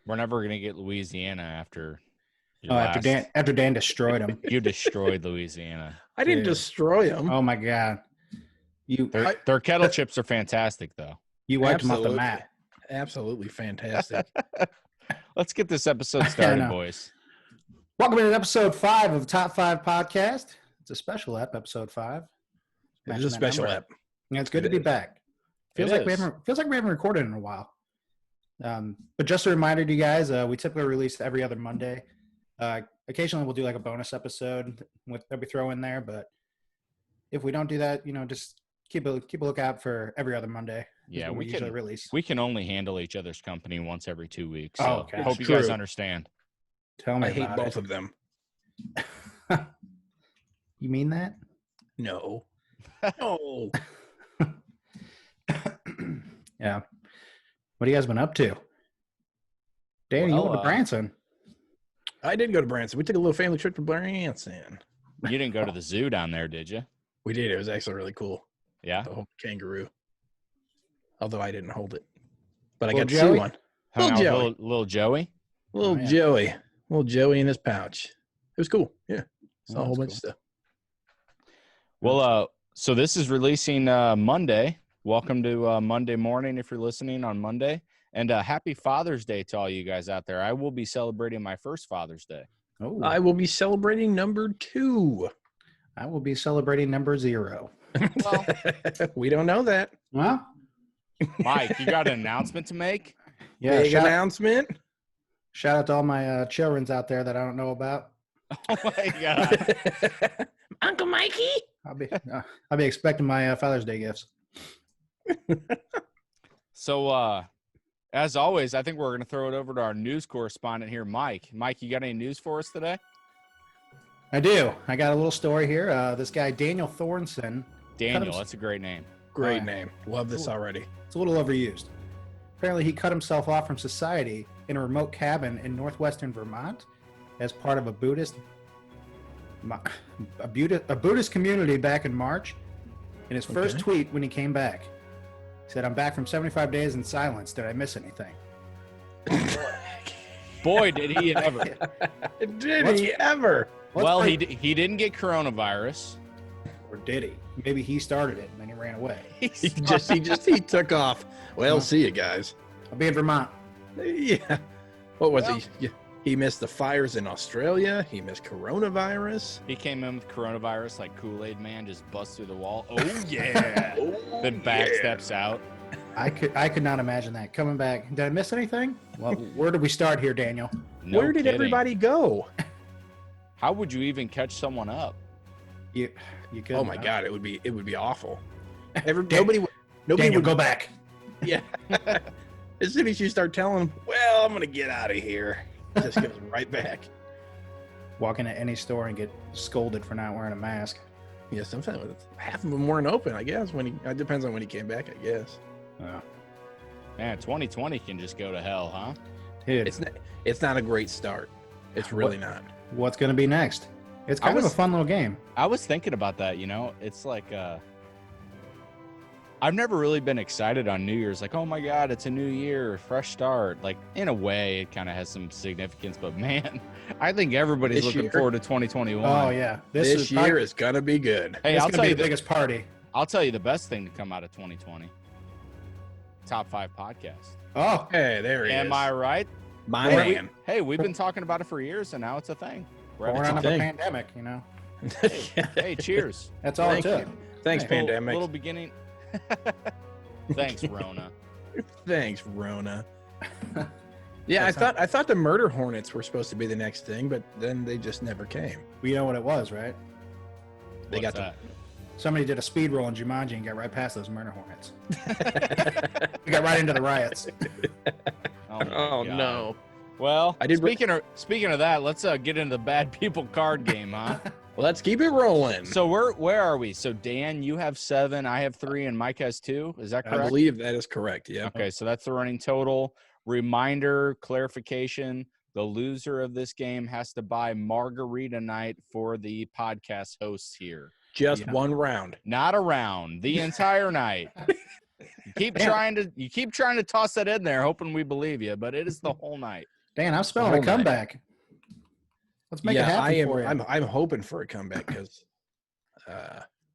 We're never going to get Louisiana after after Dan destroyed him. You destroyed Louisiana. I didn't destroy them. Oh my God. Their kettle chips are fantastic, though. You wiped them off the map. Absolutely fantastic. Let's get this episode started, boys. Welcome to episode 5 of the Top 5 podcast. It's a special episode 5. It is a special ep. Yeah, it's good to be back. Feels like we haven't recorded in a while. But just a reminder to you guys, we typically release every other Monday. Occasionally we'll do like a bonus episode that we throw in there, but if we don't do that, just keep a lookout for every other Monday. Yeah, we usually release. We can only handle each other's company once every 2 weeks. So okay. I hope you guys understand. Tell me I hate both of them. You mean that? No. No. Yeah. What have you guys been up to? Danny, you went to Branson. I did go to Branson. We took a little family trip to Branson. You didn't go to the zoo down there, did you? We did. It was actually really cool. Yeah? The whole kangaroo. Although I didn't hold it. But I Little got to see Joey? one. Little Joey. Little Joey? Little yeah. Joey. Little Joey in his pouch. It was cool. Yeah. Saw a whole bunch of stuff. Well, so this is releasing Monday. Welcome to Monday morning if you're listening on Monday. And happy Father's Day to all you guys out there. I will be celebrating my first Father's Day. Oh, I will be celebrating number 2. I will be celebrating number 0. Well, we don't know that. Well, Mike, you got an announcement to make? yeah. Big announcement. Shout out to all my childrens out there that I don't know about. Oh my God. Uncle Mikey. I'll be expecting my Father's Day gifts. So, as always, I think we're going to throw it over to our news correspondent here, Mike. Mike, you got any news for us today? I do. I got a little story here. This guy, Daniel Thornson. Daniel, that's a great name. Great name. Love this already. It's a little overused. Apparently, he cut himself off from society in a remote cabin in northwestern Vermont as part of a Buddhist community back in March. In his first tweet when he came back, he said, "I'm back from 75 days in silence. Did I miss anything?" Boy, did he ever. Did he ever? Well, he didn't get coronavirus. Or did he? Maybe he started it and then he ran away. He took off. Well, see you guys. I'll be in Vermont. Yeah. What was he? He missed the fires in Australia. He missed coronavirus. He came in with coronavirus like Kool-Aid Man, just busts through the wall. Oh, yeah. Then backsteps out. I could not imagine that. Coming back. Did I miss anything? Well, where did we start here, Daniel? No Where did kidding. everybody go? How would you even catch someone up? You could. Oh my God, it would be awful. Nobody Nobody would go back. Yeah. As soon as you start telling him, well, I'm gonna get out of here, he just goes right back. Walk into any store and get scolded for not wearing a mask. Yeah, sometimes half of them weren't open. I guess it depends on when he came back. I guess. Man, 2020 can just go to hell, huh? Dude, It's not a great start. It's really not. what's going to be next? It's kind of a fun little game. I was thinking about that, it's like I've never really been excited on New Year's. Like, oh my God, it's a new year, fresh start. Like, in a way, it kind of has some significance. But man, I think everybody's looking forward to 2021. Oh yeah, this year is gonna be good. Hey, I'll I'll tell tell you you the biggest party. I'll tell you the best thing to come out of 2020. Top 5 podcast. Oh, Hey, there he is. Am I right? My man. Hey, we've been talking about it for years, and now it's a thing. born out of a pandemic, Hey, cheers. That's all it took. Thanks, pandemic. Little beginning. Thanks, Rona. Thanks, Rona. Yeah, I thought the murder hornets were supposed to be the next thing, but then they just never came. Well, you know what it was, right? They What's got that? Somebody did a speed roll in Jumanji and got right past those murder hornets. We got right into the riots. Oh no. Well, I did. Speaking of that, let's get into the bad people card game, huh? Well, let's keep it rolling. So where are we? So Dan, you have 7, I have 3, and Mike has 2. Is that correct? I believe that is correct. Yeah. Okay, so that's the running total. Reminder, clarification: the loser of this game has to buy margarita night for the podcast hosts here. Just one round. Not a round. The entire night. keep trying to toss that in there, hoping we believe you, but it is the whole night. Dan, I'm spelling a comeback. Let's make it happen for you. I'm hoping for a comeback because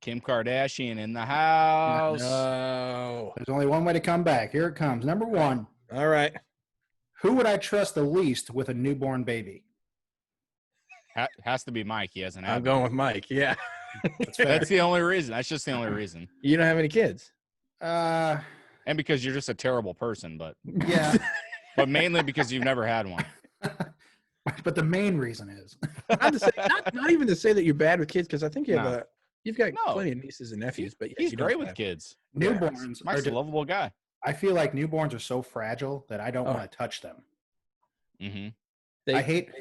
Kim Kardashian in the house. No. There's only one way to come back. Here it comes. Number 1. All right. Who would I trust the least with a newborn baby? Has to be Mike. He hasn't had I'm going with Mike. Yeah. That's the only reason. That's just the only reason. You don't have any kids. And because you're just a terrible person, but yeah. But mainly because you've never had one. But the main reason is not even to say that you're bad with kids, because I think you've got plenty of nieces and nephews. But he's great with kids. Newborns Mike's a lovable guy. I feel like newborns are so fragile that I don't want to touch them. Mm-hmm. I hate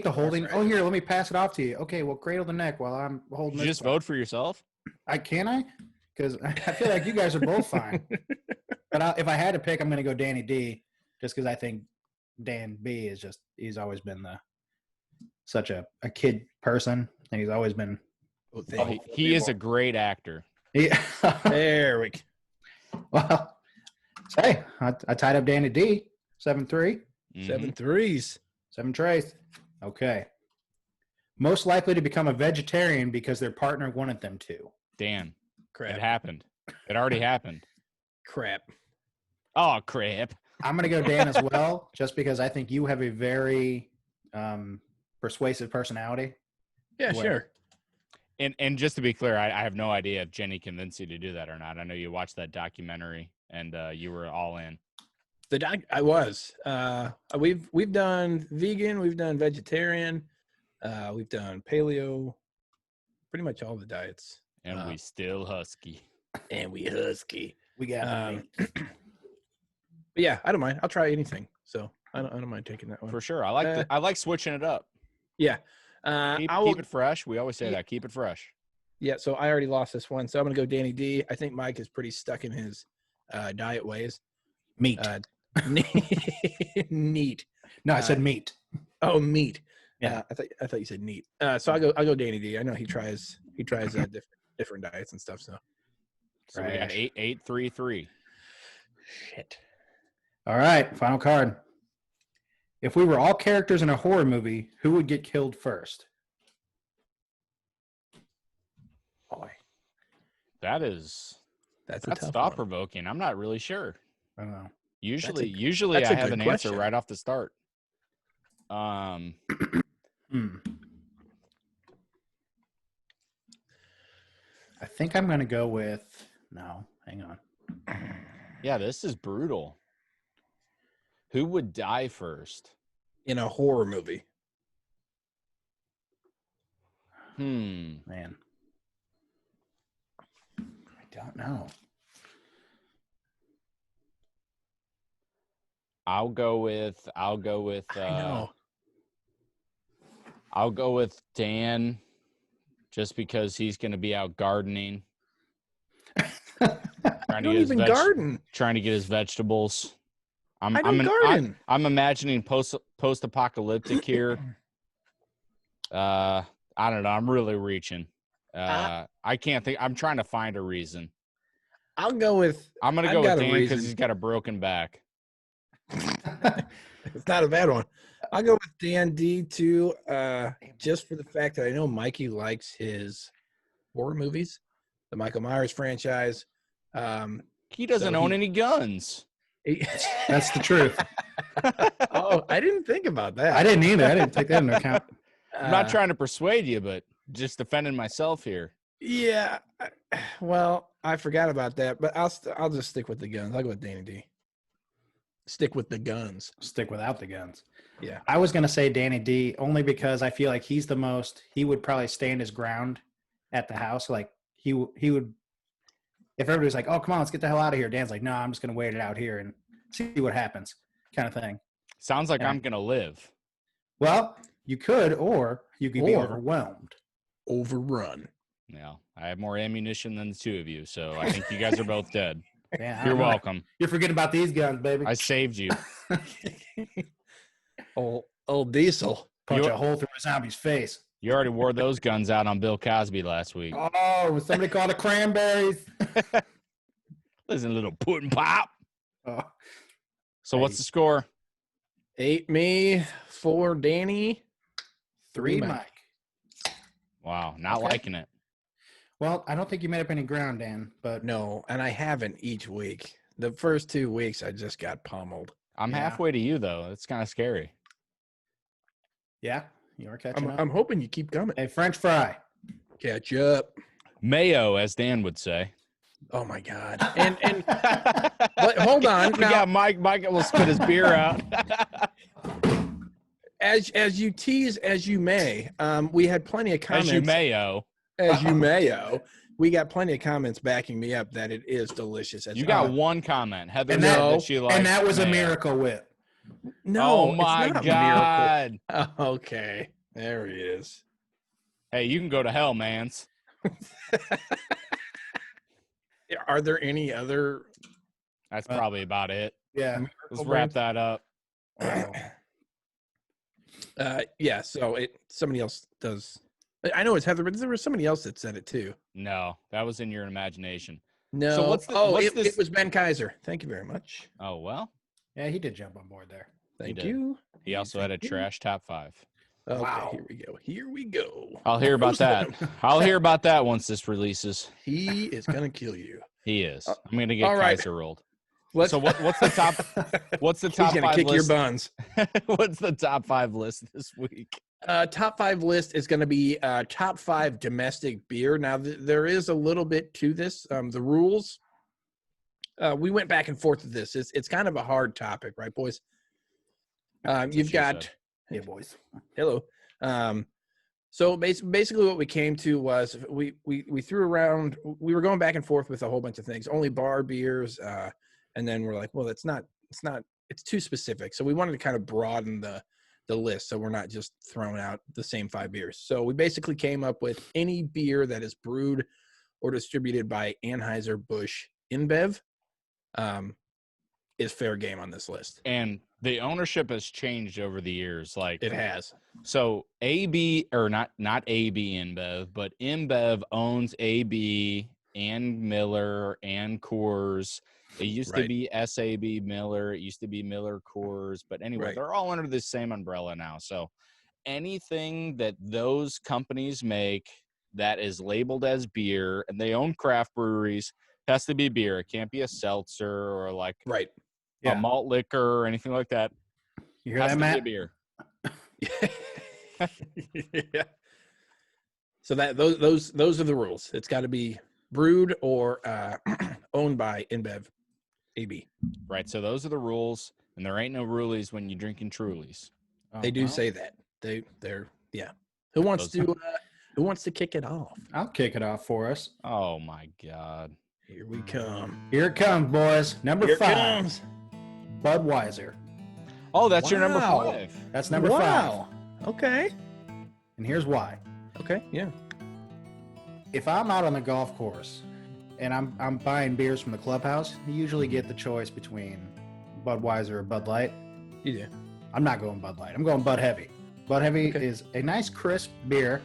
the holding. Oh, here, let me pass it off to you. Okay, well, cradle the neck while I'm holding. You just vote for yourself? Can? Because I feel like you guys are both fine. But if I had to pick, I'm going to go Danny D, just because I think Dan B is he's always been such a kid person, and he's always been. He is a great actor. Yeah. There we go. Well, hey, I tied up Danny D, 7-3. Mm-hmm. 7 threes. 7 trays. Okay. Most likely to become a vegetarian because their partner wanted them to. Dan. Crap. It happened. It already happened. Crap. Oh, crap. I'm going to go Dan as well, just because I think you have a very persuasive personality. Yeah, sure. And just to be clear, I have no idea if Jenny convinced you to do that or not. I know you watched that documentary and you were all in. I was. We've done vegan, we've done vegetarian, we've done paleo, pretty much all the diets. And we still husky. And we husky. We got but yeah, I don't mind. I'll try anything. So I don't mind taking that one. For sure. I like switching it up. Yeah. Keep it fresh. We always say that. Keep it fresh. Yeah, so I already lost this one. So I'm going to go Danny D. I think Mike is pretty stuck in his diet ways. Meat. Neat. No, I said meat. Oh, meat. Yeah, I thought you said neat. So I'll go Danny D. I know he tries different diets and stuff. So we got 8-3-3. Shit. All right, final card. If we were all characters in a horror movie, who would get killed first? Boy, that's tough thought provoking. I'm not really sure. I don't know. Usually I have an answer right off the start. I think I'm going to go with no. Hang on. Yeah, this is brutal. Who would die first in a horror movie? Man, I don't know. I'll go with Dan, just because he's going to be out gardening. I don't even garden. Trying to get his vegetables. I don't garden. I'm imagining post-apocalyptic here. I don't know. I'm really reaching. I can't think. I'm trying to find a reason. I'm going to go with Dan because he's got a broken back. It's not a bad one. I'll go with Dan D too, just for the fact that I know Mikey likes his horror movies, the Michael Myers franchise. He doesn't own any guns. That's the truth. Oh, I didn't think about that. I didn't either. I didn't take that into account. I'm not trying to persuade you, but just defending myself here. Yeah. Well, I forgot about that, but I'll just stick with the guns. I'll go with Danny D. Stick with the guns. Stick without the guns. Yeah. I was going to say Danny D only because I feel like he would probably stand his ground at the house. Like he would, if everybody's like, oh, come on, let's get the hell out of here. Dan's like, no, I'm just going to wait it out here and see what happens kind of thing. Sounds like I'm going to live. Well, you could, or you could be overwhelmed. Overrun. Yeah. I have more ammunition than the two of you, so I think you guys are both dead. Man, you're welcome. You're forgetting about these guns, baby. I saved you. Old Diesel. Punch a hole through a zombie's face. You already wore those guns out on Bill Cosby last week. Oh, was somebody called the cranberries? Listen, little pudding pop. Oh, So what's the score? 8 me, 4 Danny, 3 Mike. Wow, not liking it. Well, I don't think you made up any ground, Dan, but No, and I haven't each week. The first 2 weeks, I just got pummeled. I'm halfway to you, though. It's kind of scary. yeah, you are catching up. I'm hoping you keep coming. Hey, French fry. Catch up. Mayo, as Dan would say. Oh my God! And but hold on. Now, Now, Mike will spit his beer out. as you tease as you may, we had plenty of comments. As you mayo. As you mayo. We got plenty of comments backing me up that it is delicious. You got one comment. Heather and said that she likes and that was mayo. a Miracle Whip. No, oh my it's not God. A miracle. Okay, there he is. Hey, you can go to hell, mans. Are there any other? That's probably about it. Yeah. Let's wrap that up. Wow. Yeah. So somebody else does. I know it's Heather, but there was somebody else that said it too. No, that was in your imagination. No. So what's this? It was Ben Kaiser. Thank you very much. Oh, well. Yeah, he did jump on board there. Thank you. He also had a trash top 5. Okay, Wow. here we go. Here we go. I'll hear about that. I'll hear about that once this releases. He is gonna kill you. He is. I'm gonna get all right. Kaiser rolled. What's What's the top? What's the top He's gonna 5 kick list? your buns. What's the top 5 list this week? Top 5 list is going to be top 5 domestic beer. Now, there is a little bit to this. The rules, we went back and forth with this. It's kind of a hard topic, right, boys? You've got, Yeah, boys. hello. So basically what we came to was we threw around, we were going back and forth with a whole bunch of things, only bar beers. And then we're like, well, it's too specific. So we wanted to kind of broaden the list, so we're not just throwing out the same 5 beers. So we basically came up with any beer that is brewed or distributed by Anheuser-Busch InBev is fair game on this list. And the ownership has changed over the years. Like It has. So AB, or not AB InBev, but InBev owns AB and Miller and Coors. It used to be SAB Miller. It used to be Miller Coors. But anyway, they're all under the same umbrella now. So anything that those companies make that is labeled as beer, and they own craft breweries, has to be beer. It can't be a seltzer or like a malt liquor or anything like that. You hear that, Matt? Be a beer. Yeah. So those are the rules. It's got to be brewed or owned by InBev AB. Right. So those are the rules, and there ain't no rulies when you're drinking Trulies. They do say that. They're yeah. Who wants to kick it off? I'll kick it off for us. Oh my God. Here we come. Here it comes, boys. Number 5. Budweiser. Oh, that's your number 5. That's number 5. Okay. And here's why. Okay. Yeah. If I'm out on the golf course and I'm buying beers from the clubhouse, you usually get the choice between Budweiser or Bud Light. You do. I'm not going Bud Light. I'm going Bud Heavy. Bud Heavy is a nice crisp beer,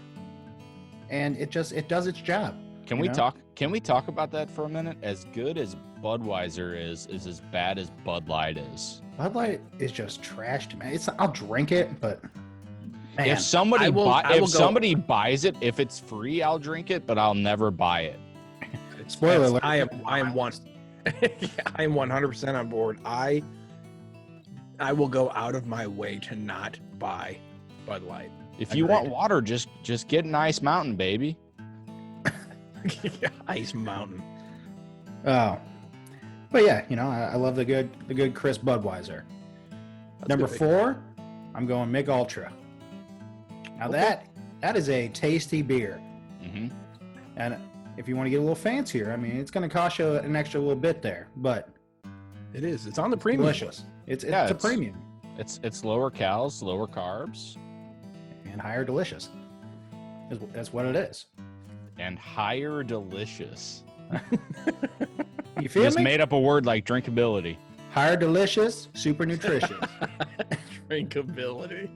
and it does its job. Can we talk about that for a minute? As good as Budweiser is as bad as Bud Light is. Bud Light is just trash to me. I'll drink it, but man, if somebody buys it, if it's free, I'll drink it, but I'll never buy it. Spoiler alert. I am 100% on board. I will go out of my way to not buy Bud Light. If you want water, just get an Ice Mountain, baby. Ice Mountain. Oh, but yeah, I love the good crisp Budweiser. Number 4, I'm going Mig Ultra. Now that is a tasty beer, and if you want to get a little fancier, I mean, it's going to cost you an extra little bit there, but it is. It's on the premium. Delicious. It's a premium. It's lower calories, lower carbs, and higher delicious. That's what it is. And higher delicious. You feel Just me? made up a word like drinkability. Higher delicious, super nutritious. Drinkability.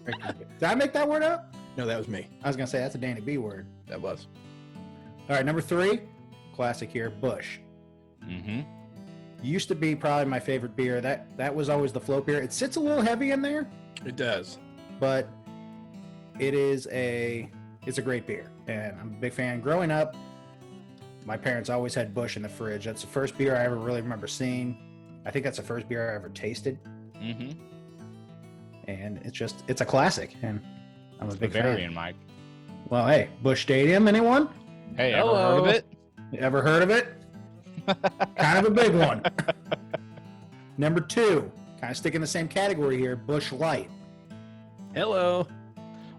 Did I make that word up? No, that was me. I was gonna say that's a Danny B word. That was. All right, number 3, classic here, Busch. Mm-hmm. Used to be probably my favorite beer. That was always the float beer. It sits a little heavy in there, It does. but it's a great beer, and I'm a big fan. Growing up, my parents always had Busch in the fridge. That's the first beer I ever really remember seeing. I think that's the first beer I ever tasted. Mm-hmm. And it's a classic, and I'm a big Bavarian, fan. Mike. Well, hey, Busch Stadium, anyone? Hey, Hello. ever heard of it? Ever heard of it? Kind of a big one. Number 2, kind of stick in the same category here, Busch Light. Hello.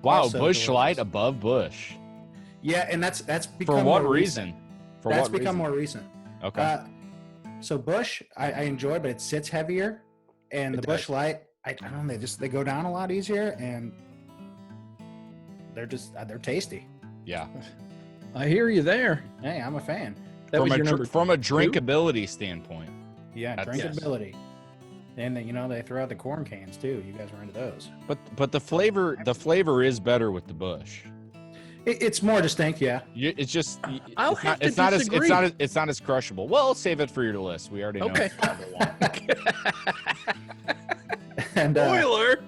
Wow, Also Busch delicious. Light above Busch. Yeah, and that's become For what more reason? recent. For That's what become reason? more recent. Okay. So Busch, I enjoy, but it sits heavier, and It the does. Busch Light, I don't know, they go down a lot easier, and they're tasty. Yeah. I hear you there. Hey, I'm a fan. That was your number From a two? drinkability standpoint. Yeah, That's- drinkability. And they throw out the corn cans too. You guys were into those. But the flavor is better with the Busch. It's more distinct, yeah. It's just I'll it's have not, to it's not as disagree. it's not as crushable. Well, save it for your list. We already know. Okay. it's number one. And Spoiler.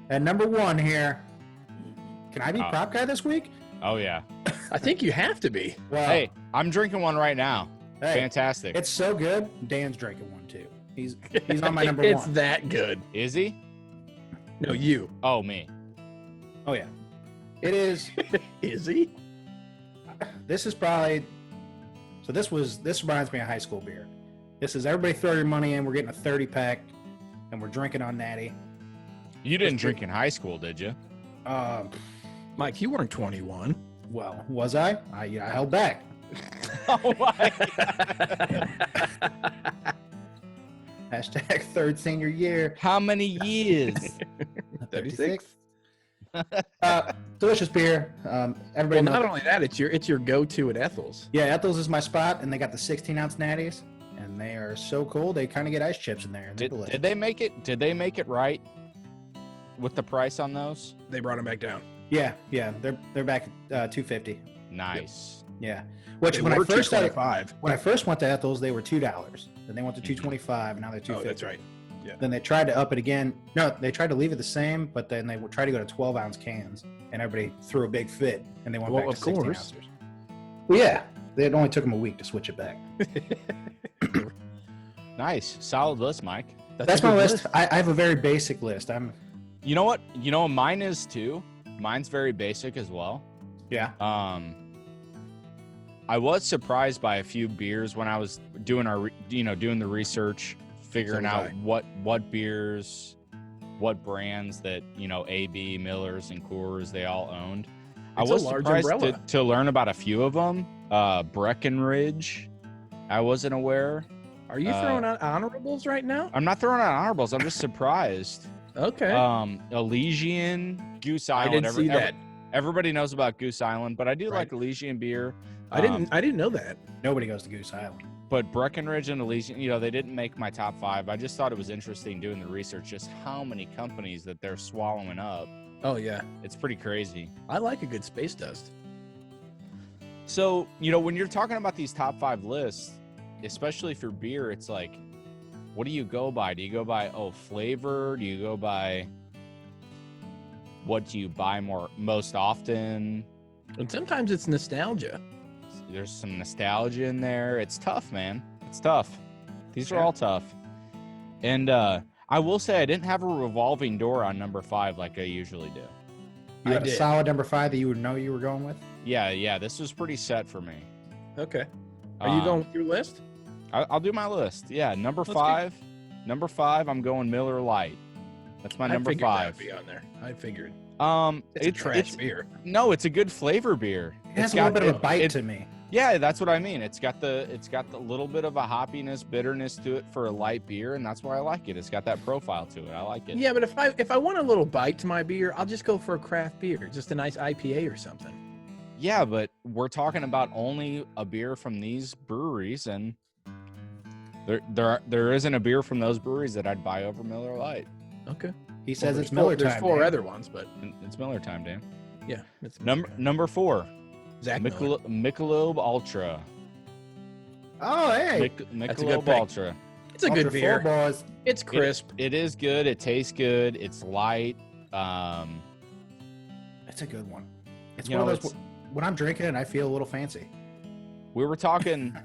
and number 1 here. Can I be Oh. prop guy this week? Oh yeah. I think you have to be. Well, Hey, I'm drinking one right now. hey, Fantastic. it's so good. Dan's drinking one too. He's on my number It's 1. that good. Is he? No, you. Oh, me. Oh yeah, it is. Is he? This is probably. So this reminds me of high school beer. This is everybody throw your money in. We're getting a 30-pack, and we're drinking on Natty. You didn't drink in high school, did you? Mike, you weren't 21. Well, was I? I held back. Oh my. Hashtag third senior year. How many years? 36. Delicious beer. Everybody Well, knows. not only that, it's your go-to at Ethel's. Yeah, Ethel's is my spot, and they got the 16-ounce natties, and they are so cool. They kind of get ice chips in there. And they're delicious. Did they make it? Did they make it right with the price on those? They brought him back down. Yeah, they're back at $2.50. Nice. Yeah, which They when I were first started, $2.25. when I first went to Ethel's, they were $2. Then they went to $2.25, and now they're $2.50. Oh, that's right. Then they tried to up it again. No, they tried to leave it the same, but then they would try to go to 12-ounce cans, and everybody threw a big fit, and they went Well, back of to 16 course. ounces. Well, yeah, it only took them a week to switch it back. Nice. Solid list, Mike. That's a my good list. I have a very basic list. You know what? You know what mine is too. Mine's very basic as well. Yeah. I was surprised by a few beers when I was doing doing the research, figuring So was out I. what beers, what brands that AB, Miller's, and Coors they all owned. I It's a was large surprised umbrella. to learn about a few of them. Breckenridge, I wasn't aware. Are you throwing out honorables right now? I'm not throwing out honorables. I'm just surprised. Okay. Elysian, Goose Island. I didn't see that. Everybody knows about Goose Island, but I do Right. like Elysian beer. I didn't know that. Nobody goes to Goose Island. But Breckenridge and Elysian, they didn't make my top 5. I just thought it was interesting doing the research, just how many companies that they're swallowing up. Oh yeah. It's pretty crazy. I like a good space dust. So, when you're talking about these top 5 lists, especially for beer, it's like, what do you go by? Do you go by, flavor? Do you go by what do you buy most often? And sometimes it's nostalgia. There's some nostalgia in there. It's tough, man. It's tough. These are Yeah. all tough. And I will say I didn't have a revolving door on number 5 like I usually do. You I had a did. solid number 5 that you would know you were going with? Yeah. This was pretty set for me. Okay. Are you going through list? I'll do my list. Yeah, number Let's 5. Number 5, I'm going Miller Lite. That's my number I figured 5. That would be on there. I figured. It's a trash beer. No, it's a good flavor beer. It has a little bit of a bite to me. Yeah, that's what I mean. It's got the little bit of a hoppiness, bitterness to it for a light beer, and that's why I like it. It's got that profile to it. I like it. Yeah, but if I want a little bite to my beer, I'll just go for a craft beer, just a nice IPA or something. Yeah, but we're talking about only a beer from these breweries, and there isn't a beer from those breweries that I'd buy over Miller Lite. Okay. He says Well, it's Miller time. There's 4 man. other ones, but It's Miller time, Dan. yeah. It's Miller time. Number 4, Zach Miller. Michelob Ultra. Oh, hey. That's a Michelob good pick. Ultra. It's a good Ultra beer. Full, boys. It's crisp. It is good. It tastes good. It's light. It's a good one. It's You one know, of those when I'm drinking and I feel a little fancy. we were talking,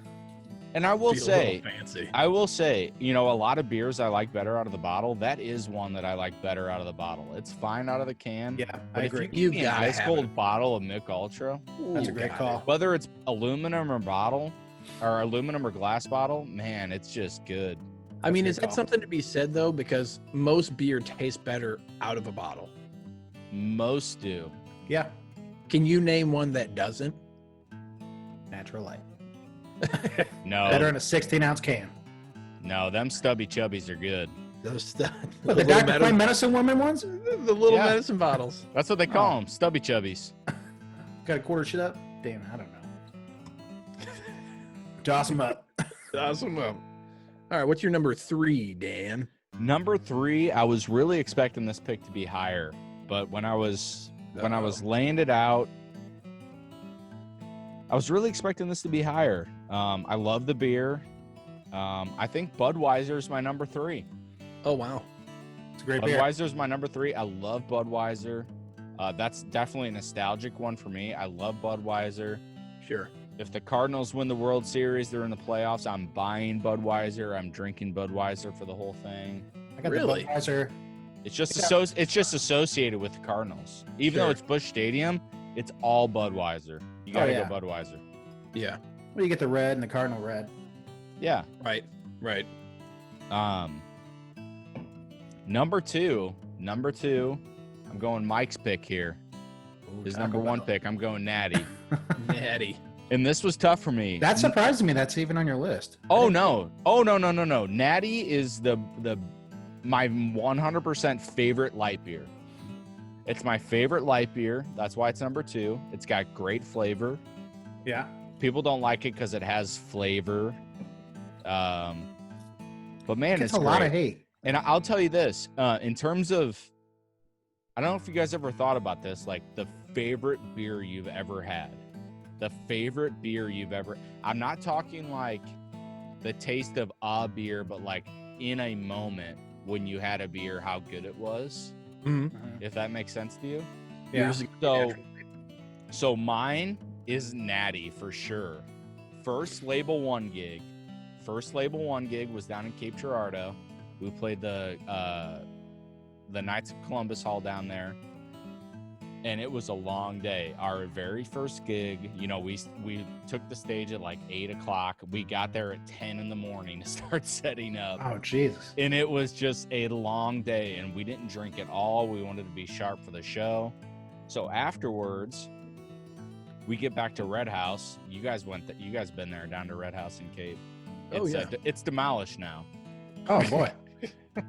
and I will Feel a little say, fancy. a lot of beers I like better out of the bottle. That is one that I like better out of the bottle. It's fine out of the can. Yeah, But I if agree. you give me an gotta ice have cold it. bottle of Mick Ultra, That's a Ooh, great got call. it. whether it's aluminum or bottle, or aluminum or glass bottle, man, it's just good. I mean, That's is a good that call. something to be said though? Because most beer tastes better out of a bottle. Most do. Yeah, Can you name one that doesn't? natural light. No, Better in a 16-ounce can. no, them stubby chubbies are good. Those stuff. What, the Dr. Plain Medicine Woman ones? The little Yeah. medicine bottles. That's what they call them, stubby chubbies. Got a quarter shit up? Damn, I don't know. Toss them up. Awesome. All right, what's your number 3, Dan? Number 3, I was really expecting this pick to be higher, but when I was laying it out, I was really expecting this to be higher. I love the beer. I think Budweiser is my number 3. Oh wow. It's a great beer. Budweiser is my number 3. I love Budweiser. That's definitely a nostalgic one for me. I love Budweiser. Sure. If the Cardinals win the World Series, they're in the playoffs, I'm buying Budweiser. I'm drinking Budweiser for the whole thing. I got Really? the Budweiser. It's just Yeah. it's just associated with the Cardinals. Even though Sure. it's Busch Stadium, it's all Budweiser. You gotta yeah. go Budweiser. Yeah. Well, you get the red and the Cardinal red. Yeah. Right. Right. Number two, I'm going Mike's pick here. His Taco number 1 Bell. pick. I'm going Natty. Natty. And this was tough for me. That surprised me. That's even on your list. Oh no. Natty is my 100% favorite light beer. It's my favorite light beer. That's why it's number 2. It's got great flavor. Yeah. People don't like it because it has flavor. But man, It's it's a lot great. of hate. And I'll tell you this, in terms of, I don't know if you guys ever thought about this, like the favorite beer you've ever had. The favorite beer you've ever, I'm not talking like the taste of a beer, but like in a moment when you had a beer, how good it was, Mm-hmm. if that makes sense to you. Yeah. So mine is Natty for sure. First Label 1 gig was down in Cape Girardeau. We played the Knights of Columbus Hall down there, and it was a long day. Our very first gig, we took the stage at like 8:00. We got there at 10 in the morning to start setting up. Oh, Jesus. And it was just a long day, and we didn't drink at all. We wanted to be sharp for the show. So afterwards, we get back to Red House. You guys been there down to Red House in Cape. Oh, yeah. It's demolished now. Oh, boy.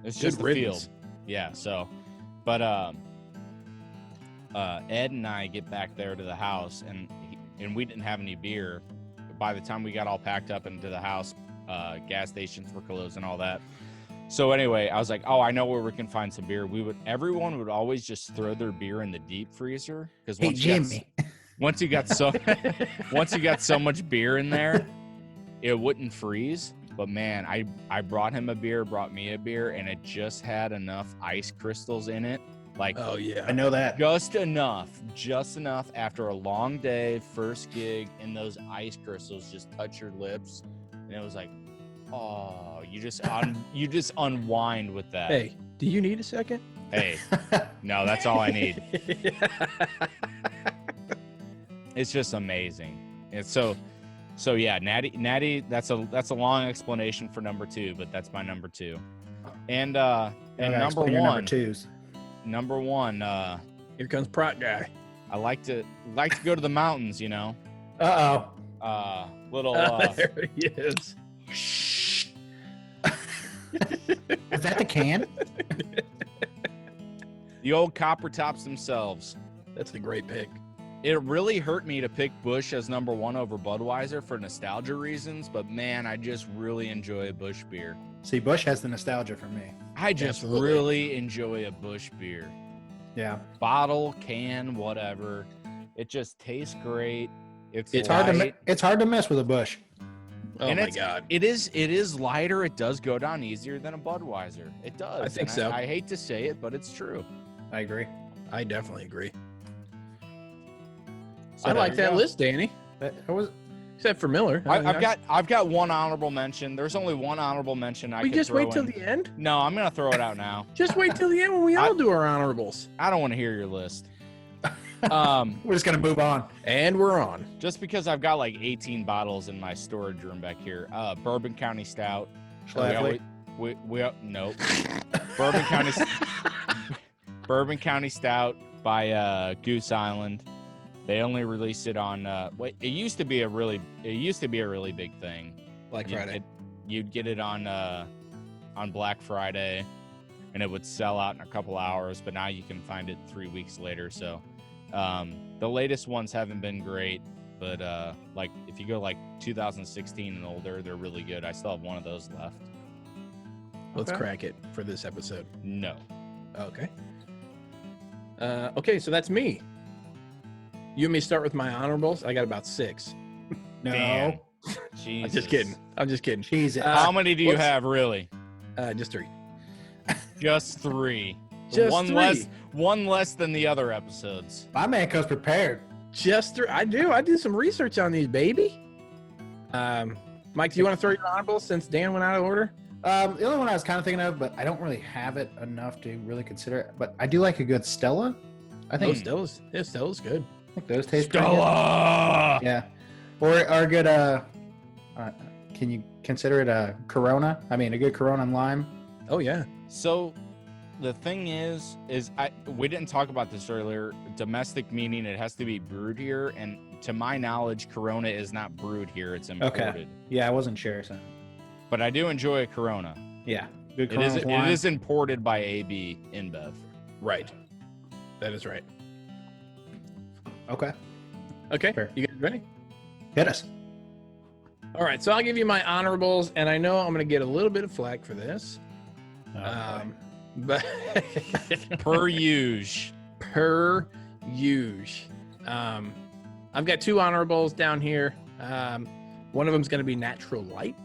It's Good just the riddance. field. Yeah. So, but Ed and I get back there to the house, and we didn't have any beer. By the time we got all packed up into the house, gas stations were closed and all that. So anyway, I was like, "Oh, I know where we can find some beer." Everyone would always just throw their beer in the deep freezer because Hey, Jimmy. once you got so much beer in there, it wouldn't freeze. But man, I brought him a beer, brought me a beer, and it just had enough ice crystals in it. Like, Oh yeah. I know that. just enough after a long day, first gig, and those ice crystals just touch your lips, and it was like, oh, you just unwind with that. Hey, do you need a second? Hey, no, that's all I need. It's just amazing. And so yeah, Natty. That's a long explanation for number 2, but that's my number 2. And Okay, number explain your one, number twos. number one, Here comes Prot guy. I like to go to the mountains. Uh-oh. Little. There he is. Is that the can? The old copper tops themselves. That's a great pick. It really hurt me to pick Busch as number 1 over Budweiser for nostalgia reasons, but man, I just really enjoy a Busch beer. See, Bush has the nostalgia for me. I just Absolutely. really enjoy a Busch beer. Yeah. Bottle, can, whatever. It just tastes great. It's It's hard light. to miss with a Bush. Oh and my God. It is lighter. It does go down easier than a Budweiser. It does. I think so. I hate to say it, but it's true. I agree. I definitely agree. So I like that list, Danny. Except for Miller. I've got one honorable mention. There's only one honorable mention I We could just throw wait till in. the end? No, I'm gonna throw it out now. Just wait till the end when we all do our honorables. I don't want to hear your list. We're just gonna move on. And we're on. Just because I've got like 18 bottles in my storage room back here. Bourbon County Stout. Schlafly. Nope. Bourbon County Stout by Goose Island. They only released it on it used to be a really big thing. Black Friday. You'd get it on Black Friday and it would sell out in a couple hours, but now you can find it 3 weeks later. So the latest ones haven't been great, but like if you go like 2016 and older, they're really good. I still have one of those left. Let's crack it for this episode. No. Okay. Okay, so that's me. You and me start with my honorables. I got about 6. No. Damn. I'm just kidding. Jesus. How many do you have really? Just 3. Just 3. Just one 3. One less than the other episodes. My man comes prepared. Just 3. I do some research on these, baby. Mike, do you want to throw your honorables since Dan went out of order? The only one I was kind of thinking of, but I don't really have it enough to really consider it. But I do like a good Stella. I think Stella's good. I think those taste pretty Stella! good. Yeah. Or a good can you consider it a Corona? I mean, a good Corona and lime. Oh yeah. So the thing is we didn't talk about this earlier. Domestic meaning it has to be brewed here, and to my knowledge, Corona is not brewed here; it's imported. Okay. Yeah, I wasn't sure. So. But I do enjoy a Corona. Yeah, good It Corona. is. It is imported by AB InBev. Right. That is right. Okay. Okay. Fair. You guys ready? Hit us. All right. So I'll give you my honorables, and I know I'm going to get a little bit of flack for this. But Per use. I've got 2 honorables down here. One of them's going to be Natural Light.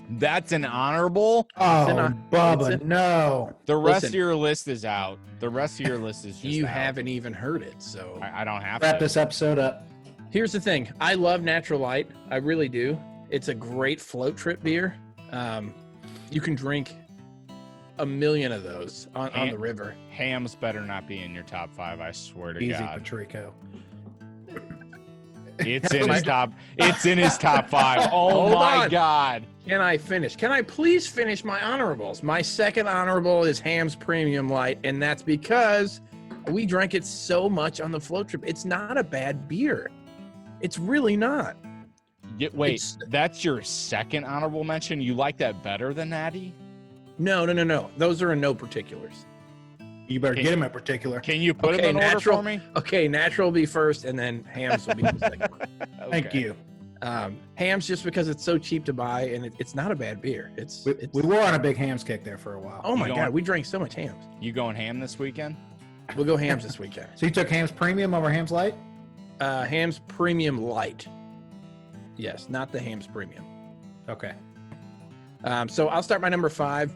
That's an honorable. Oh, Bubba, no. The rest of your list is out. The rest of your list is just You out. haven't even heard it, so I don't have Wrap to. this episode up. Here's the thing. I love Natural Light. I really do. It's a great float trip beer. You can drink a million of those on the river. Hams better not be in your top 5. I swear to Easy, God. Patrico. It's in his top. It's in his top 5. Oh Hold my on. God. Can I finish? Can I please finish my honorables? My second honorable is Ham's Premium Light, and that's because we drank it so much on the float trip. It's not a bad beer. It's really not. Wait, that's your second honorable mention? You like that better than Natty? No. Those are in no particulars. You better get him in particular. Can you put them in order for me? Okay, Natural will be first, and then Ham's will be the second one. Thank Okay. you. Ham's just because it's so cheap to buy, and it's not a bad beer. We were on a big hams kick there for a while. Oh my You God, going- we drank so much Ham's. You going ham this weekend? We'll go Ham's this weekend. So you took hams premium over hams light? Ham's Premium Light. Yes, not the Ham's Premium. Okay. So I'll start my number 5.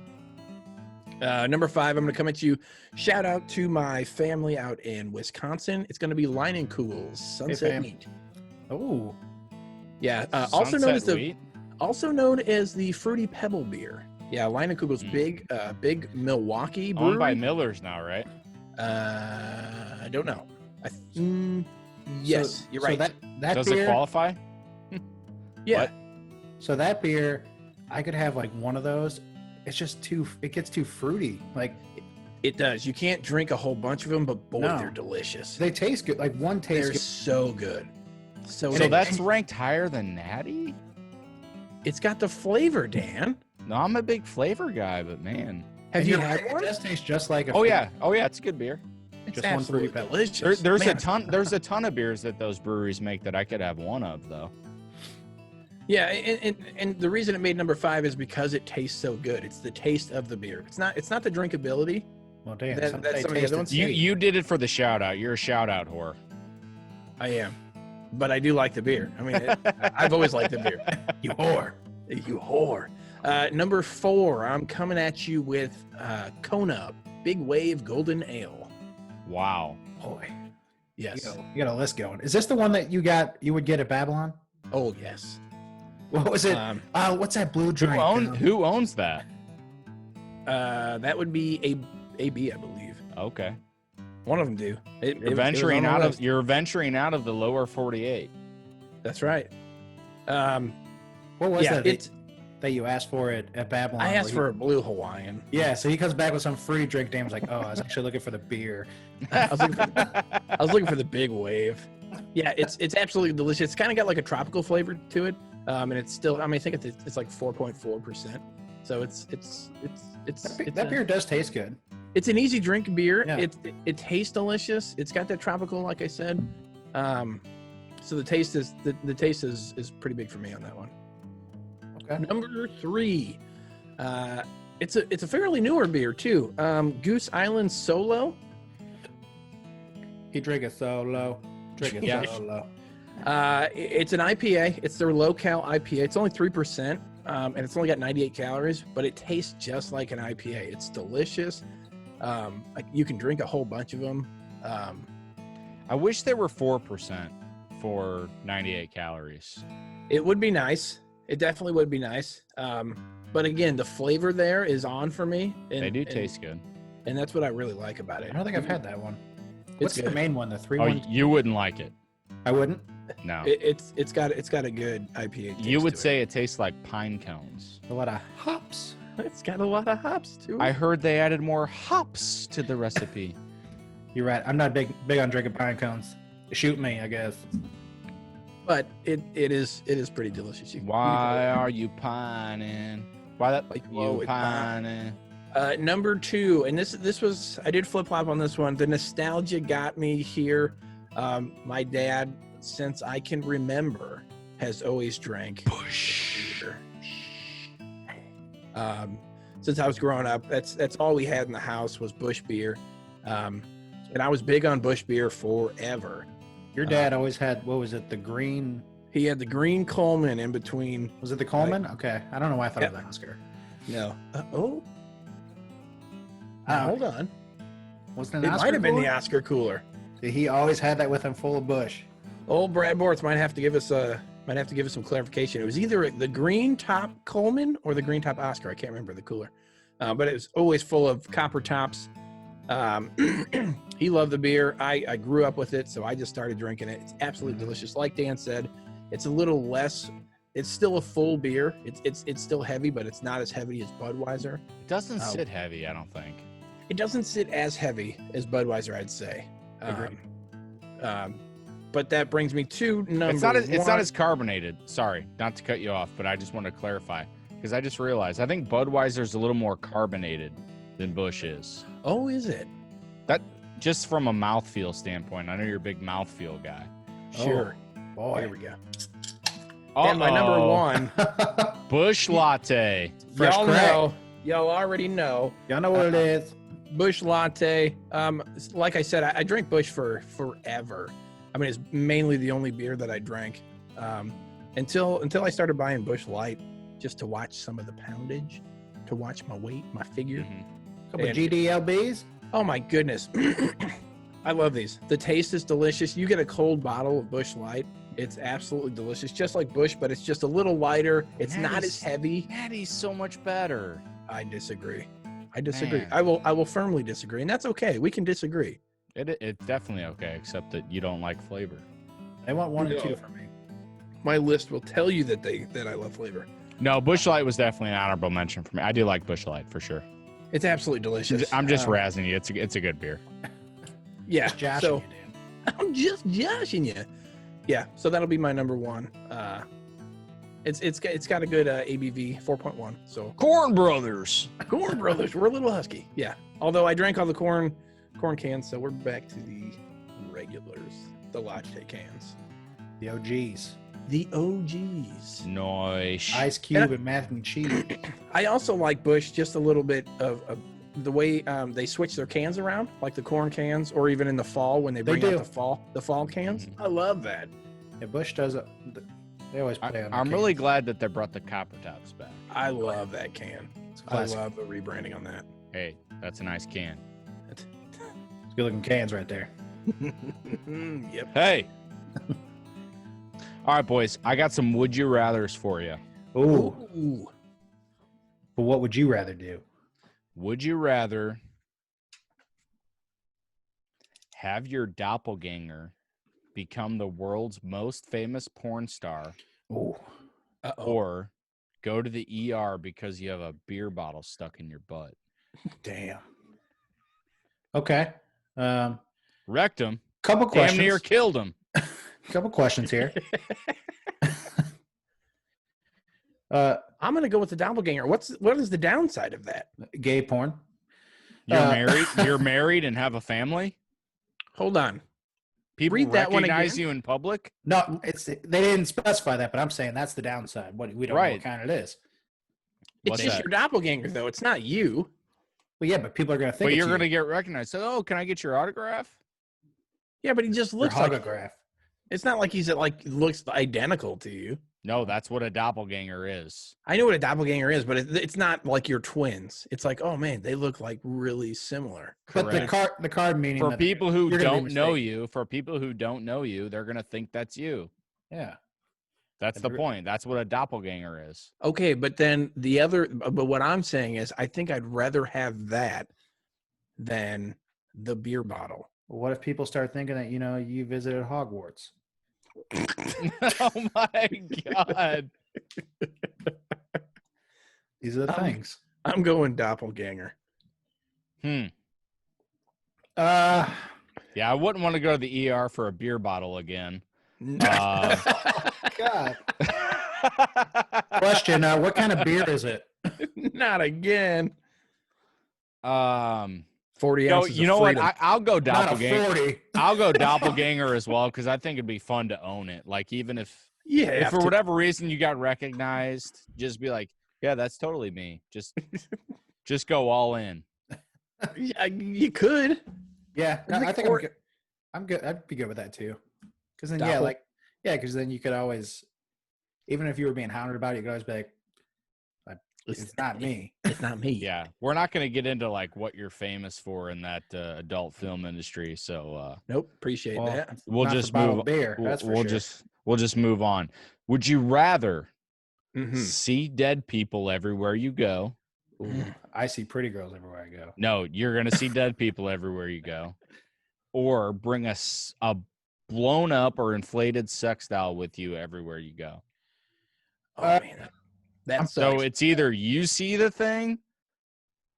Number 5, I'm going to come at you. Shout out to my family out in Wisconsin. It's going to be Line and Cool's Sunset fam. Wheat. Oh. Yeah, also known as Sunset the Wheat? also known as the Fruity Pebble beer. Yeah, Line and Kugel's big Milwaukee brewery. Owned by Miller's now, right? I don't know. Yes, you're right. So that Does beer, it qualify? yeah, what? So that beer, I could have like one of those. It's just it gets too fruity. Like it does. You can't drink a whole bunch of them, but boy, No. they're delicious. they taste good. Like one tastes They're good. so good. So So good. that's ranked higher than Natty? It's got the flavor, Dan. No, I'm a big flavor guy, but man. Have And you you're had right, one? It does taste just like a Oh yeah, it's a good beer. It's just one Fruity absolutely Pebble. delicious. There's a ton of beers that those breweries make that I could have one of though. Yeah, and the reason it made number 5 is because it tastes so good. It's the taste of the beer. It's not the drinkability. Well, damn. That's some of the other ones. You did it for the shout out. You're a shout out whore. I am. but I do like the beer. I mean, I've always liked the beer. You whore. You whore. Number 4, I'm coming at you with Kona Big Wave Golden Ale. Wow. Boy. Yes. You got a list going. Is this the one that you would get at Babylon? Oh, yes. What was it? What's that blue drink? Who owns that? That would be AB, I believe. Okay. One of them do. You're venturing out of the lower 48. That's right. What was that you asked for at Babylon? I asked for a blue Hawaiian. Yeah, so he comes back with some free drink. Damon's like, oh, I was actually looking for the beer. I was looking for the Big Wave. Yeah, it's absolutely delicious. It's kind of got like a tropical flavor to it, and it's still. I mean, I think it's like 4.4%. So it's that beer does taste good. It's an easy drink beer. Yeah. It tastes delicious. It's got that tropical, like I said. So the taste is pretty big for me on that one. Okay. Number 3, it's a fairly newer beer too. Goose Island Solo. He drank a solo. Solo. It's an IPA. It's their low-cal IPA. It's only 3%, and it's only got 98 calories, but it tastes just like an IPA. It's delicious. You can drink a whole bunch of them. I wish there were 4% for 98 calories. It would be nice. It definitely would be nice. But again, the flavor there is on for me. They do taste good. And that's what I really like about it. I don't think I've had that one. What's good. the main one? The 3 Oh, one? you wouldn't like it. I wouldn't. No. It's got a good IPA taste. You would to say it tastes like pine cones. A lot of hops. it's got a lot of hops too. I heard they added more hops to the recipe. You're right. I'm not big on drinking pine cones. Shoot me, I guess. But it is pretty delicious. Why are you pining? Why that Like, you whoa, pining? Number 2, and this was, I did flip flop on this one. The nostalgia got me here. My dad, since I can remember, has always drank Busch beer. Since I was growing up, that's all we had in the house was Busch beer. And I was big on Busch beer forever. Your dad always had, what was it, the green? He had the green Coleman in between. Was it the Coleman? Okay. I don't know why I thought of the Oscar. No. Hold on. Wasn't it It an Oscar might have been cooler? the Oscar cooler. He always had that with him full of Busch. Old Brad Bortz might have to give us some clarification. It was either the green top Coleman or the green top Oscar. I can't remember the cooler, but it was always full of copper tops. He loved the beer. I grew up with it, so I just started drinking it. It's absolutely delicious. Like Dan said, it's a little less. It's still a full beer. It's still heavy, but it's not as heavy as Budweiser. It doesn't sit heavy, I don't think. It doesn't sit as heavy as Budweiser, I'd say. Agreed. But that brings me to number It's not as carbonated. Sorry, not to cut you off, but I just want to clarify because I just realized I think Budweiser's a little more carbonated than Busch is. Oh, is it? That just from a mouthfeel standpoint. I know you're a big mouthfeel guy. Sure. Oh, boy. Here we go. And my number 1. Busch Latte. Fresh y'all crack. know. Y'all already know. Y'all know what it is. Busch Latte. Like I said, I drank Busch for forever. I mean, it's mainly the only beer that I drank until I started buying Busch Light just to watch some of the poundage, to watch my weight, my figure. Mm-hmm. Couple of GDLBs. Oh my goodness. I love these. The taste is delicious. You get a cold bottle of Busch Light. It's absolutely delicious, just like Busch, but it's just a little lighter. It's not as heavy. Natty's so much better. I disagree. Man. I will firmly disagree, and that's okay. We can disagree. It's definitely okay, except that you don't like flavor. They want 1 and No. 2 from me. My list will tell you that I love flavor. No, Busch Light was definitely an honorable mention for me. I do like Busch Light for sure. It's absolutely delicious. I'm just razzing you. It's a good beer. Yeah. Just joshing So you, Dan. I'm just joshing you. Yeah. So that'll be my number 1. It's got a good ABV 4.1. So Corn Brothers. Corn Brothers, we're a little husky. Yeah. Although I drank all the corn cans, so we're back to the regulars, the latte cans, The OGs. the OGs. Nice. Ice Cube and mac and cheese. I also like Busch just a little bit of the way they switch their cans around, like the corn cans, or even in the fall when they bring out do. the fall cans. I love that. Yeah, Bush does. They always play on. I'm really glad that they brought the copper tops back. I love that can. I love the rebranding on that. Hey, that's a nice can. It's good looking cans right there. Yep. Hey. All right, boys. I got some would you rathers for you. Ooh. But what would you rather do? Would you rather have your doppelganger become the world's most famous porn star, or go to the ER because you have a beer bottle stuck in your butt? Damn. Okay. Wrecked him. Couple questions. Damn near killed him. Couple questions here. I'm gonna go with the doppelganger. What is the downside of that? Gay porn. You're married. You're married and have a family. Hold on. People Read that one recognize again. you in public. No, they didn't specify that, but I'm saying that's the downside. We don't know what kind it is. It's What's just that? your doppelganger, though. It's not you. Well, yeah, but people are going to think. But it's you're you. going to get recognized. So, oh, can I get your autograph? Yeah, but he just Your looks like holograph. it's not like he's looks identical to you. No, that's what a doppelganger is. I know what a doppelganger is, but it's not like you're twins. It's like, oh man, they look like really similar. But the card meaning for that people who you're gonna be don't know you, they're going to think that's you. Yeah. That's the point. That's what a doppelganger is. Okay, but then but what I'm saying is I think I'd rather have that than the beer bottle. Well, what if people start thinking that, you visited Hogwarts? Oh my God. These are the things. I'm going doppelganger. Yeah, I wouldn't want to go to the ER for a beer bottle again. God. Question, what kind of beer is it? Not again. 40 No, ounces you know of what? freedom. I'll go Not a doppelganger. 40. I'll go doppelganger as well because I think it'd be fun to own it. Like even if for whatever reason you got recognized, just be like, yeah, that's totally me. Just go all in. Yeah, you could. Yeah, no, I think I'm good. I'd be good with that too. Because then, because then you could always, even if you were being hounded about it, you could always be like, it's not me. It's not me. Yeah, we're not going to get into like what you're famous for in that adult film industry. So nope, appreciate that. We'll just move. Beer, we'll just move on. Would you rather Mm-hmm. see dead people everywhere you go? Ooh, I see pretty girls everywhere I go. No, you're going to see dead people everywhere you go, or bring a blown up or inflated sex doll with you everywhere you go. Oh man. So it's either you see the thing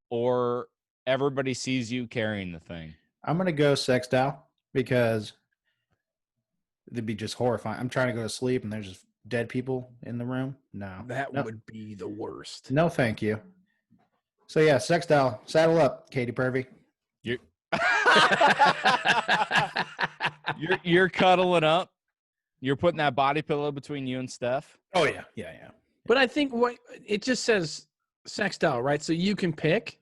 or everybody sees you carrying the thing. I'm going to go sex doll because it'd be just horrifying. I'm trying to go to sleep and there's just dead people in the room. No. That would be the worst. No, thank you. So yeah, sex doll. Saddle up, Katy Pervy. You're cuddling up. You're putting that body pillow between you and Steph. Oh yeah. But I think it just says sex doll, right? So you can pick.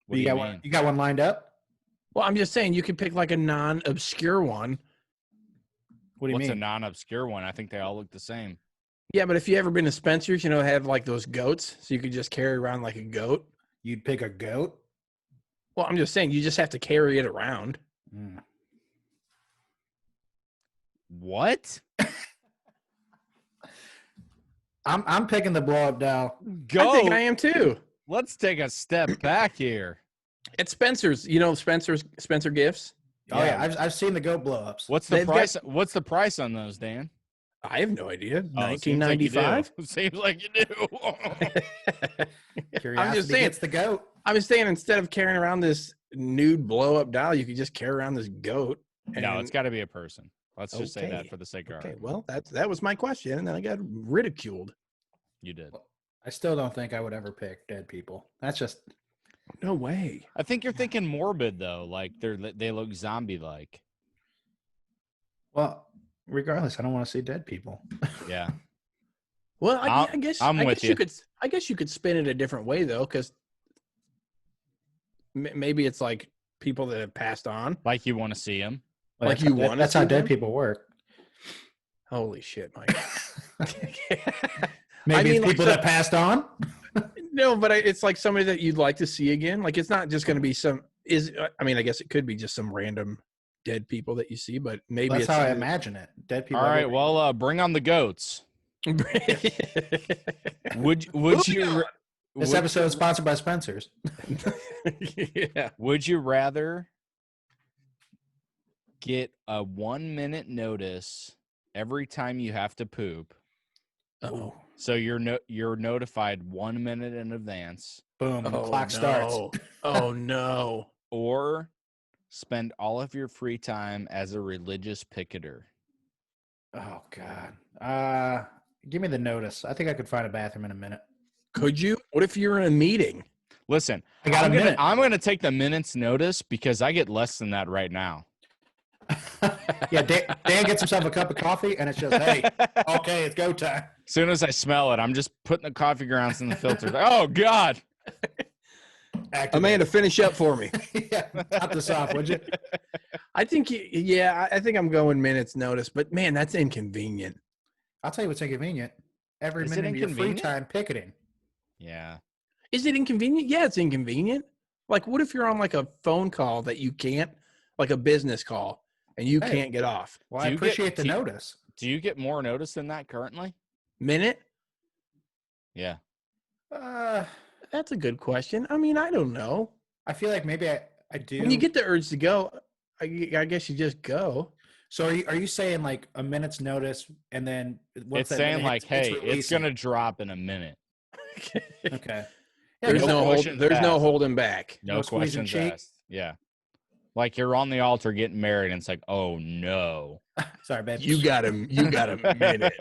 What do you mean? One? You got one lined up? Well, I'm just saying you can pick like a non-obscure one. What do you mean? What's a non-obscure one? I think they all look the same. Yeah, but if you ever been to Spencer's, they have like those goats, so you could just carry around like a goat. You'd pick a goat? Well, I'm just saying you just have to carry it around. Mm. What? I'm picking the blow up doll. Go. I think I am too. Let's take a step back here. At Spencer's, Spencer Gifts. Oh yeah, I've seen the goat blow ups. What's the price? What's the price on those, Dan? I have no idea. $19.95. Seems like you do. Curiosity I'm just saying, gets the goat. I'm just saying, instead of carrying around this nude blow up doll, you could just carry around this goat. No, it's got to be a person. Let's just say that for the sake of Okay, argument. well, that was my question, and then I got ridiculed. You did. I still don't think I would ever pick dead people. That's just No way. I think you're thinking morbid though. Like they look zombie like. well. Regardless, I don't want to see dead people. Yeah. Well, I guess you. I guess you could spin it a different way though, because maybe it's like people that have passed on. Like you want to see them. Like you want. That's how dead people work. Holy shit, Mike. Maybe people that passed on. No, but it's like somebody that you'd like to see again. Like it's not just going to be I guess it could be just some random dead people that you see, but maybe That's it's how I imagine it. Dead people. All right, well, bring on the goats. Would you? This episode is sponsored by Spencer's. Yeah. Would you rather get a 1 minute notice every time you have to poop? Oh. So you're notified 1 minute in advance. Boom. The clock starts. Oh no. Or spend all of your free time as a religious picketer. Oh God. Give me the notice. I think I could find a bathroom in a minute. Could you? What if you're in a meeting? Listen, I got a minute. I'm gonna take the minute's notice because I get less than that right now. Yeah, Dan gets himself a cup of coffee, and it's just, hey, okay, it's go time. As soon as I smell it, I'm just putting the coffee grounds in the filter. Oh God! Amanda, finish up for me. Yeah, top this off, would you? I think, I think I'm going minutes notice, but man, that's inconvenient. I'll tell you what's inconvenient. Every Is it minute of your free inconvenient? time picketing. Yeah. Is it inconvenient? Yeah, it's inconvenient. Like, what if you're on like a phone call that you can't, like a business call, and you can't get off? Well, I appreciate the notice. Do you get more notice than that currently? Minute? Yeah. That's a good question. I mean, I don't know. I feel like maybe I do. When you get the urge to go, I guess you just go. So are you saying like a minute's notice, and then It's saying like, hey, it's gonna drop in a minute. Okay. Yeah, there's no holding back. No questions asked. Yeah. Like you're on the altar getting married, and it's like, oh no. Sorry, babe. You got a minute.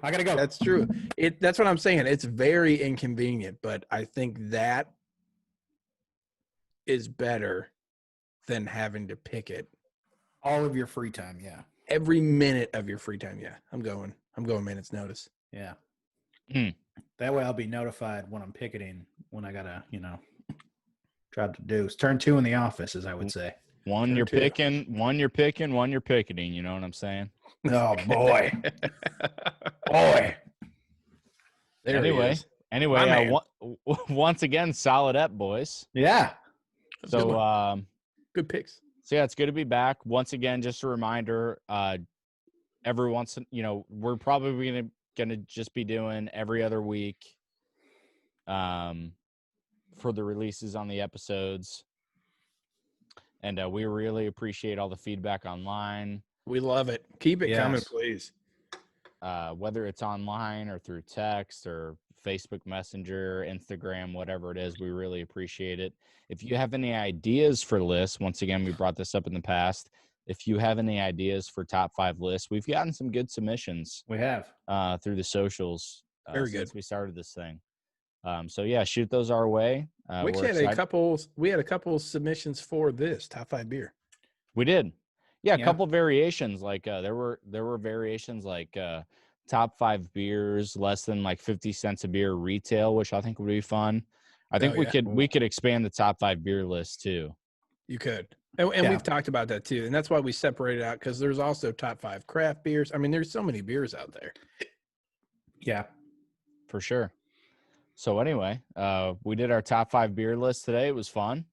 I gotta go. That's true. That's what I'm saying. It's very inconvenient, but I think that is better than having to pick it. All of your free time, yeah. Every minute of your free time, yeah. I'm going minutes notice. Yeah. That way I'll be notified when I'm picketing, when I gotta, job to do. It's turn 2 in the office, as I would say. One you're picking, one you're picketing, you know what I'm saying? Oh boy. Boy. Anyway, once again, solid up, boys. Yeah. So good picks. So yeah, it's good to be back. Once again, just a reminder, every once we're probably gonna just be doing every other week for the releases on the episodes. And we really appreciate all the feedback online. We love it. Keep it coming, please. Whether it's online or through text or Facebook Messenger, Instagram, whatever it is, we really appreciate it. If you have any ideas for lists, once again, we brought this up in the past. If you have any ideas for top 5 lists, we've gotten some good submissions. We have through the socials. Very good. Since we started this thing. So yeah, shoot those our way. We had a couple submissions for this top 5 beer. We did. Yeah, a couple variations. Like there were variations like top 5 beers less than like 50 cents a beer retail, which I think would be fun. I think we could expand the top 5 beer list too. You could. And we've talked about that too. And that's why we separated out, because there's also top 5 craft beers. I mean, there's so many beers out there. Yeah. For sure. So anyway, we did our top 5 beer list today. It was fun.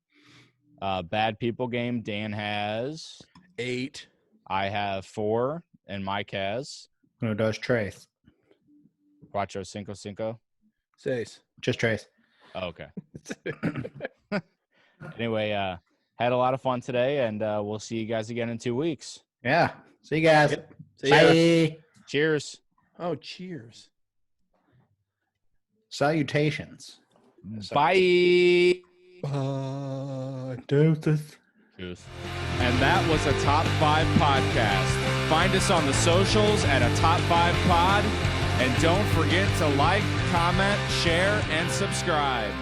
Bad People game. Dan has 8. I have 4, and Mike has. No, does Trace. Cuatro Cinco. 6. Just Trace. Oh, okay. Anyway, had a lot of fun today, and we'll see you guys again in 2 weeks. Yeah. See you guys. Yep. See Bye. Cheers. Oh, cheers. Salutations. Bye. Deuces. And that was a Top 5 podcast. Find us on the socials at a Top 5 Pod. And don't forget to like, comment, share, and subscribe.